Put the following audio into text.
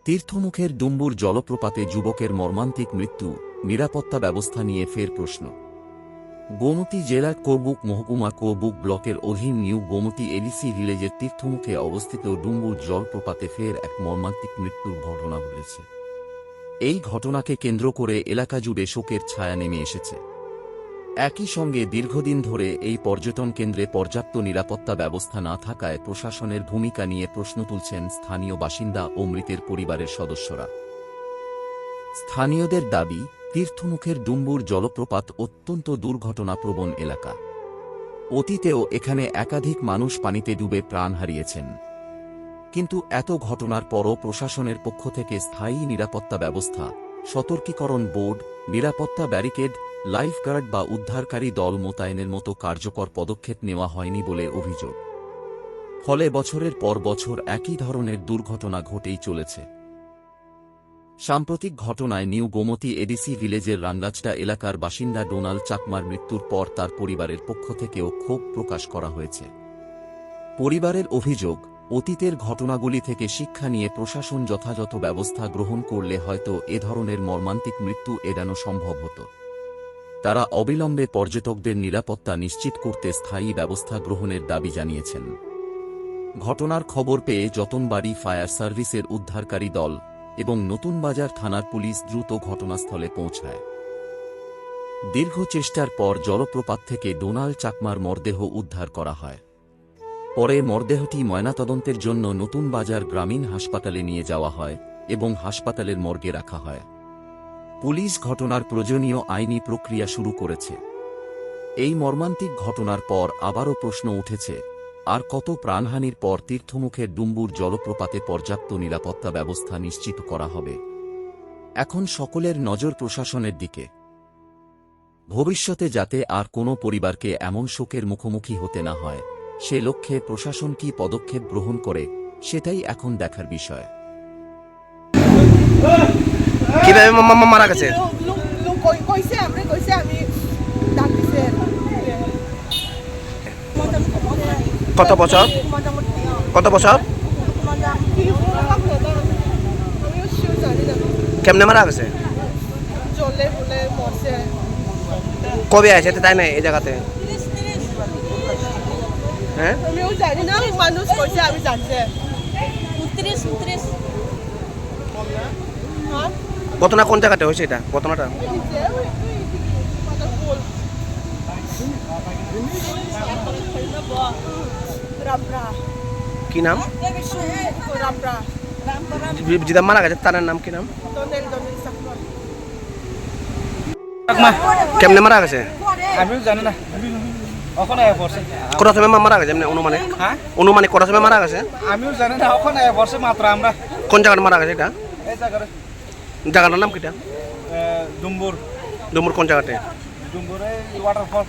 তীর্থমুখের ডুম্বুর জলপ্রপাতে যুবকের মর্মান্তিক মৃত্যু, নিরাপত্তা ব্যবস্থা নিয়ে ফের প্রশ্ন। গোমতী জেলার কোবুক মহকুমা কোবুক ব্লকের অধীন নিউ গোমতী এডিসি ভিলেজের তীর্থমুখে অবস্থিত ডুম্বুর জলপ্রপাতে ফের এক মর্মান্তিক মৃত্যুর ঘটনা ঘটেছে। এই ঘটনাকে কেন্দ্র করে এলাকা জুড়ে শোকের ছায়া নেমে এসেছে। একই সঙ্গে দীর্ঘদিন ধরে এই পর্যটন কেন্দ্রে পর্যাপ্ত নিরাপত্তা ব্যবস্থা না থাকায় প্রশাসনের ভূমিকা নিয়ে প্রশ্ন তুলছেন স্থানীয় বাসিন্দা ও মৃতের পরিবারের সদস্যরা। স্থানীয়দের দাবি, তীর্থমুখের ডুম্বুর জলপ্রপাত অত্যন্ত দুর্ঘটনাপ্রবণ এলাকা। অতীতেও এখানে একাধিক মানুষ পানিতে ডুবে প্রাণ হারিয়েছেন। কিন্তু এত ঘটনার পরও প্রশাসনের পক্ষ থেকে স্থায়ী নিরাপত্তা ব্যবস্থা, সতর্কীকরণ বোর্ড, নিরাপত্তা ব্যারিকেড, লাইফগার্ড বা উদ্ধারকারী দল মোতায়েনের মতো কার্যকর পদক্ষেপ নেওয়া হয়নি বলে অভিযোগ। ফলে বছরের পর বছর একই ধরনের দুর্ঘটনা ঘটেই চলেছে। সাম্প্রতিক ঘটনায় নিউ গোমতী এডিসি ভিলেজের রাঙ্গাচড়া এলাকার বাসিন্দা ডোনাল্ড চাকমার মৃত্যুর পর তার পরিবারের পক্ষ থেকেও ক্ষোভ প্রকাশ করা হয়েছে। পরিবারের অভিযোগ, অতীতের ঘটনাগুলি থেকে শিক্ষা নিয়ে প্রশাসন যথাযথ ব্যবস্থা গ্রহণ করলে হয়তো এ ধরনের মর্মান্তিক মৃত্যু এড়ানো সম্ভব হতো। তারা অবিলম্বে পর্যটকদের নিরাপত্তা নিশ্চিত করতে স্থায়ী ব্যবস্থা গ্রহণের দাবি জানিয়েছেন। ঘটনার খবর পেয়ে যতনবাড়ি ফায়ার সার্ভিসের উদ্ধারকারী দল এবং নতুন বাজার থানার পুলিশ দ্রুত ঘটনাস্থলে পৌঁছায়। দীর্ঘ চেষ্টার পর জলপ্রপাত থেকে ডোনাল্ড চাকমার মরদেহ উদ্ধার করা হয়। পরে মরদেহটি ময়নাতদন্তের জন্য নতুন বাজার গ্রামীণ হাসপাতালে নিয়ে যাওয়া হয় এবং হাসপাতালের মর্গে রাখা হয়। পুলিশ ঘটনার প্রয়োজনীয় আইনি প্রক্রিয়া শুরু করেছে। এই মর্মান্তিক ঘটনার পর আবারও প্রশ্ন উঠেছে, আর কত প্রাণহানির পর তীর্থমুখের ডুম্বুর জলপ্রপাতে পর্যাপ্ত নিরাপত্তা ব্যবস্থা নিশ্চিত করা হবে? এখন সকলের নজর প্রশাসনের দিকে। ভবিষ্যতে যাতে আর কোনো পরিবারকে এমন শোকের মুখোমুখি হতে না হয়, সে লক্ষ্যে প্রশাসন কী পদক্ষেপ গ্রহণ করে, সেটাই এখন দেখার বিষয়। কিভাবে মারা গেছে? কত বছর? কেমনে মারা গেছে? কবে আছে তাই না এই জায়গাতে? হ্যাঁ, ঘটনা কোন জায়গাতে হয়েছে? এটা ঘটনাটা কি নাম? যেটা মারা গেছে তার নাম কি নাম? কেমনে মারা গেছে? আমিও জানি না। কটার সময় মারা গেছে? অনুমানিক কটার সময় মারা গেছে? আমিও জানি না, ওখানে বসে মাত্র আমরা। কোন জায়গায় মারা গেছে এটা? এই জায়গায়। জায়গাটার নাম কিটা? ডুম্বুর। ডুম্বুর কোন জায়গাতে? ডুম্বুরে ওয়াটারফল।